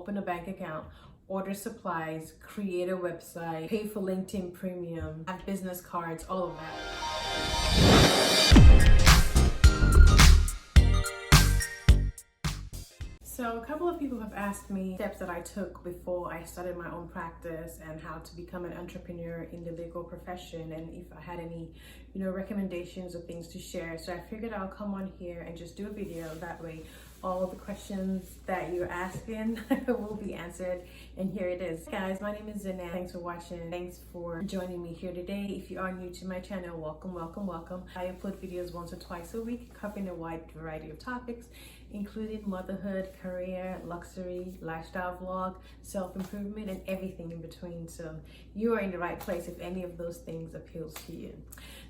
open a bank account, order supplies, create a website, pay for LinkedIn Premium, have business cards, all of that. So a couple of people have asked me steps that I took before I started my own practice and how to become an entrepreneur in the legal profession, and if I had any, recommendations or things to share. So I figured I'll come on here and just do a video. That way all the questions that you're asking will be answered, and here it is. Guys, my name is Zana. Thanks for watching. Thanks for joining me here today. If you are new to my channel, welcome. I upload videos once or twice a week covering a wide variety of topics, including motherhood, career, luxury, lifestyle vlog, self-improvement, and everything in between. So you are in the right place if any of those things appeals to you.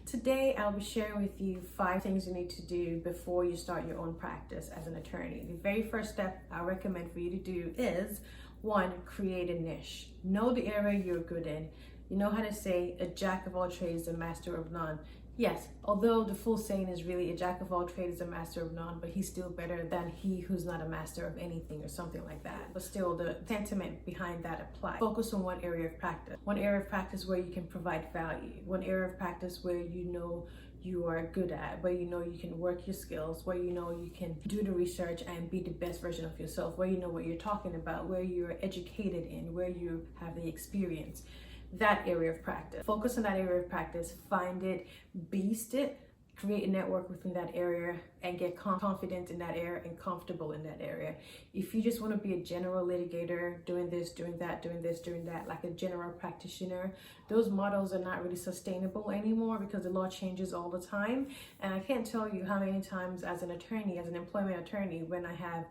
Today, I'll be sharing with you 5 things you need to do before you start your own practice as an attorney. The very first step I recommend for you to do is 1, create a niche. Know the area you're good in. You know how to say a jack of all trades, a master of none. Yes, although the full saying is really a jack of all trades, a master of none, but he's still better than he who's not a master of anything or something like that. But still, the sentiment behind that applies. Focus on one area of practice. One area of practice where you can provide value. One area of practice where you know you are good at, where you know you can work your skills, where you know you can do the research and be the best version of yourself, where you know what you're talking about, where you're educated in, where you have the experience. That area of practice. Focus on that area of practice, find it, beast it, create a network within that area, and get confident in that area and comfortable in that area. If you just want to be a general litigator, doing this, doing that, doing this, doing that, like a general practitioner, those models are not really sustainable anymore because the law changes all the time. And I can't tell you how many times as an attorney, as an employment attorney, when I have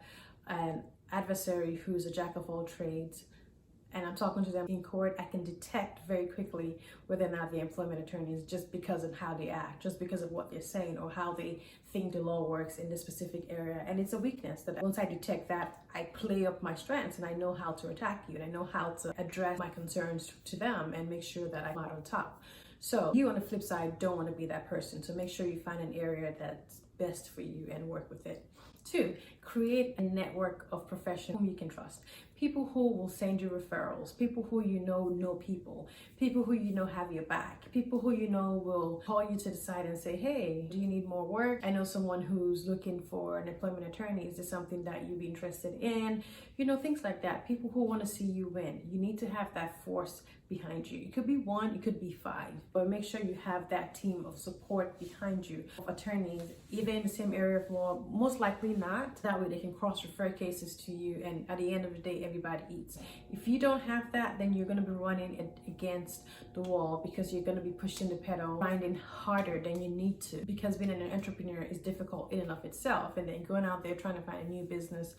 an adversary who's a jack of all trades, and I'm talking to them in court, I can detect very quickly whether or not the employment attorney is, just because of how they act, just because of what they're saying, or how they think the law works in this specific area. And it's a weakness that once I detect that, I play up my strengths and I know how to attack you, and I know how to address my concerns to them and make sure that I'm out on top. So you, on the flip side, don't want to be that person. So make sure you find an area that's best for you and work with it. 2, create a network of professionals whom you can trust. People who will send you referrals, people who know people who have your back, people who will call you to the side and say, hey, do you need more work? I know someone who's looking for an employment attorney. Is this something that you'd be interested in? Things like that. People who want to see you win. You need to have that force behind you. It could be 1, it could be 5, but make sure you have that team of support behind you, of attorneys, either in the same area of law, most likely not. That way they can cross-refer cases to you, and at the end of the day, everybody eats. If you don't have that, then you're going to be running against the wall, because you're going to be pushing the pedal, grinding harder than you need to, because being an entrepreneur is difficult in and of itself, and then going out there trying to find a new business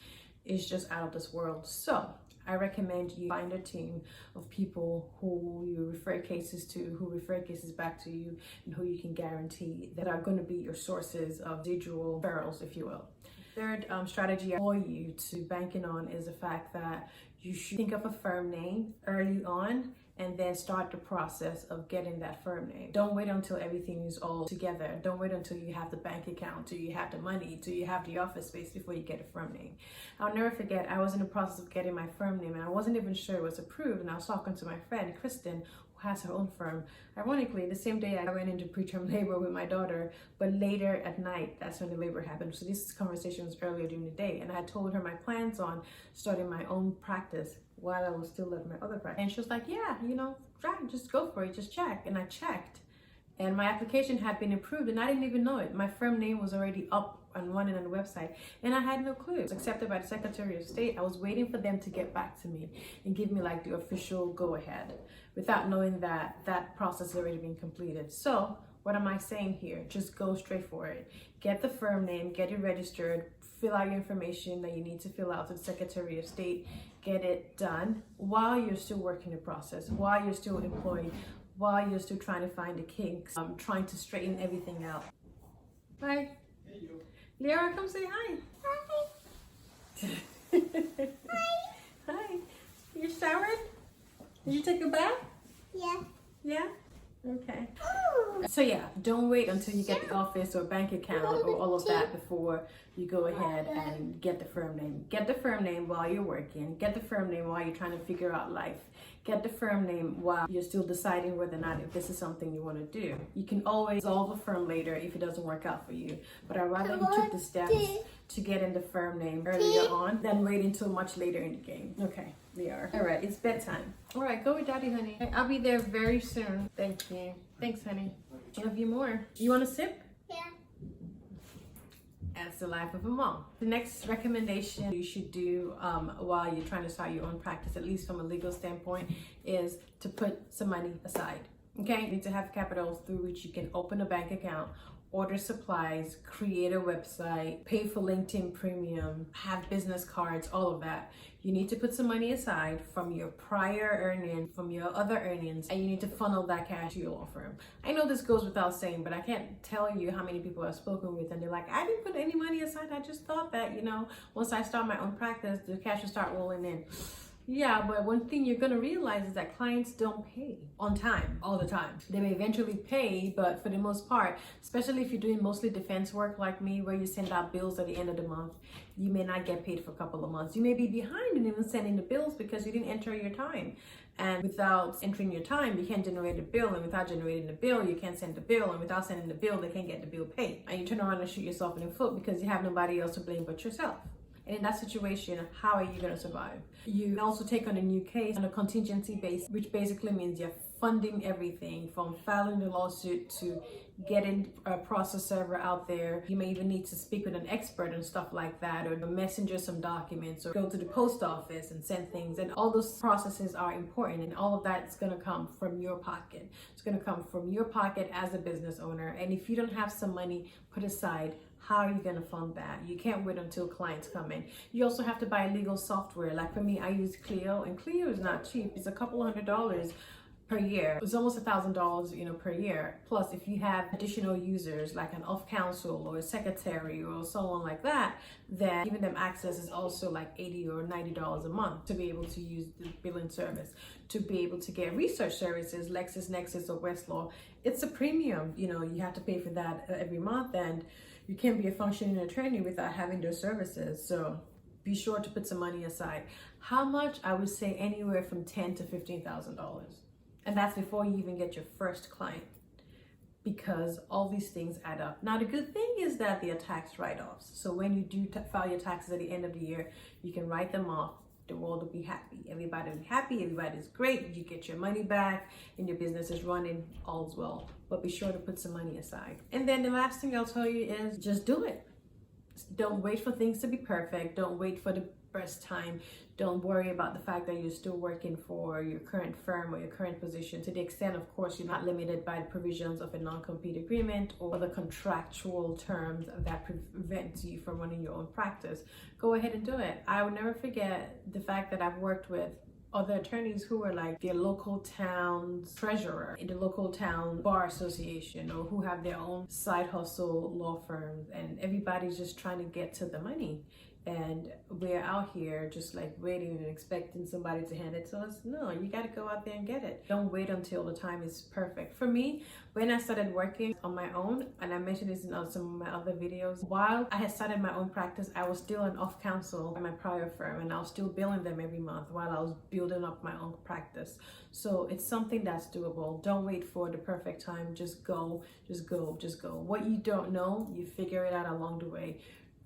is just out of this world. So I recommend you find a team of people who you refer cases to, who refer cases back to you, and who you can guarantee that are going to be your sources of residual referrals, if you will. Third strategy for you to banking on is the fact that you should think of a firm name early on, and then start the process of getting that firm name. Don't wait until everything is all together. Don't wait until you have the bank account, till you have the money, till you have the office space before you get a firm name. I'll never forget, I was in the process of getting my firm name, and I wasn't even sure it was approved, and I was talking to my friend, Kristen, who has her own firm. Ironically, the same day I went into preterm labor with my daughter, but later at night, that's when the labor happened. So this conversation was earlier during the day, and I told her my plans on starting my own practice while I was still at my other practice. And she was like, yeah, try, just go for it, just check. And I checked, and my application had been approved, and I didn't even know it. My firm name was already up and running on the website, and I had no clue. It was accepted by the Secretary of State. I was waiting for them to get back to me and give me like the official go-ahead, without knowing that that process had already been completed. So what am I saying here? Just go straight for it. Get the firm name, get it registered, fill out your information that you need to fill out to the Secretary of State, get it done while you're still working the process, while you're still employed, while you're still trying to find the kinks, trying to straighten everything out. Hi. Hey, you. Liara, come say hi. Hi. Hi. Hi. You showered? Did you take a bath? Yeah. Yeah? Okay. So yeah, don't wait until you get the office or bank account or all of that before you go ahead and get the firm name. Get the firm name while you're working. Get the firm name while you're trying to figure out life. Get the firm name while you're still deciding whether or not if this is something you want to do. You can always solve a firm later if it doesn't work out for you. But I'd rather you took the steps to get in the firm name earlier on than wait until much later in the game. Okay, we are. All right, it's bedtime. All right, go with daddy, honey. I'll be there very soon. Thank you. Thanks, honey. Love you more. You want a sip? Yeah. That's the life of a mom. The next recommendation you should do while you're trying to start your own practice, at least from a legal standpoint, is to put some money aside. Okay, you need to have capital through which you can open a bank account, order supplies, create a website, pay for LinkedIn premium, have business cards, all of that. You need to put some money aside from your prior earnings, from your other earnings, and you need to funnel that cash to your law firm. I know this goes without saying, but I can't tell you how many people I've spoken with and they're like, I didn't put any money aside. I just thought that, once I start my own practice, the cash will start rolling in. Yeah, but one thing you're going to realize is that clients don't pay on time all the time. They may eventually pay, but for the most part, especially if you're doing mostly defense work like me, where you send out bills at the end of the month, you may not get paid for a couple of months. You may be behind in even sending the bills because you didn't enter your time. And without entering your time, you can't generate a bill. And without generating the bill, you can't send the bill. And without sending the bill, they can't get the bill paid. And you turn around and shoot yourself in the foot because you have nobody else to blame but yourself. And in that situation, how are you going to survive? You can also take on a new case on a contingency base, which basically means you're funding everything from filing the lawsuit to getting a process server out there. You may even need to speak with an expert and stuff like that, or messenger some documents, or go to the post office and send things. And all those processes are important, and all of that is going to come from your pocket. It's going to come from your pocket as a business owner. And if you don't have some money put aside, how are you going to fund that? You can't wait until clients come in. You also have to buy legal software. Like for me, I use Clio, and Clio is not cheap. It's a couple $100 per year. It's almost $1,000, per year. Plus, if you have additional users like an off counsel or a secretary or someone like that, then giving them access is also like $80 or $90 a month to be able to use the billing service, to be able to get research services, LexisNexis or Westlaw. It's a premium. You have to pay for that every month, and you can't be a functioning attorney without having those services. So be sure to put some money aside. How much? I would say anywhere from $10,000 to $15,000. And that's before you even get your first client, because all these things add up. Now, the good thing is that they are tax write-offs. So when you do file your taxes at the end of the year, you can write them off. The world will be happy. Everybody will be happy. Everybody's great. You get your money back and your business is running. All's well. But be sure to put some money aside. And then the last thing I'll tell you is just do it. Don't wait for things to be perfect. Don't wait for the best time. Don't worry about the fact that you're still working for your current firm or your current position, to the extent, of course, you're not limited by the provisions of a non-compete agreement or the contractual terms that prevent you from running your own practice. Go ahead and do it. I will never forget the fact that I've worked with other attorneys who are like their local town's treasurer in the local town bar association, or who have their own side hustle law firms, and everybody's just trying to get to the money. And we're out here just like waiting and expecting somebody to hand it to us. No, you got to go out there and get it. Don't wait until the time is perfect. For me, when I started working on my own, and I mentioned this in some of my other videos, while I had started my own practice, I was still an off counsel at my prior firm, and I was still billing them every month while I was building up my own practice. So it's something that's doable. Don't wait for the perfect time. Just go, just go, just go. What you don't know, you figure it out along the way.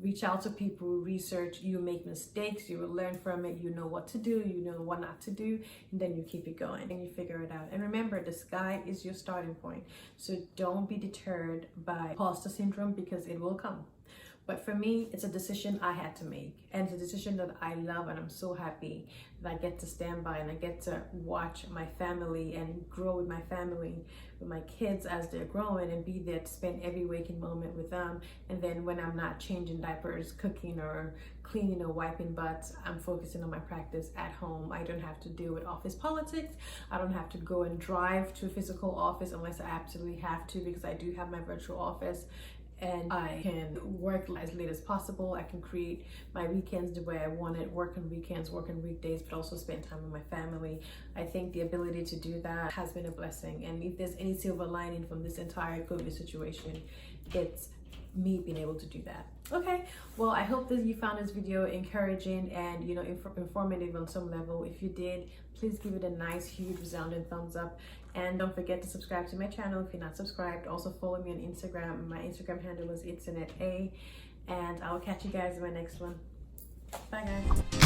Reach out to people, research, you make mistakes, you will learn from it, you know what to do, you know what not to do, and then you keep it going and you figure it out. And remember, the sky is your starting point. So don't be deterred by imposter syndrome, because it will come. But for me, it's a decision I had to make, and it's a decision that I love, and I'm so happy that I get to stand by and I get to watch my family and grow with my family, with my kids as they're growing, and be there to spend every waking moment with them. And then when I'm not changing diapers, cooking, or cleaning or wiping butts, I'm focusing on my practice at home. I don't have to deal with office politics. I don't have to go and drive to a physical office unless I absolutely have to, because I do have my virtual office. and I can work as late as possible. I can create my weekends the way I want it, work on weekends, work on weekdays, but also spend time with my family. I think the ability to do that has been a blessing. And if there's any silver lining from this entire COVID situation, it's me being able to do that. Okay, well, I hope that you found this video encouraging and, you know, informative on some level. If you did, please give it a nice, huge, resounding thumbs up. And don't forget to subscribe to my channel if you're not subscribed. Also follow me on Instagram. My Instagram handle is itsaneta. And I'll catch you guys in my next one. Bye, guys.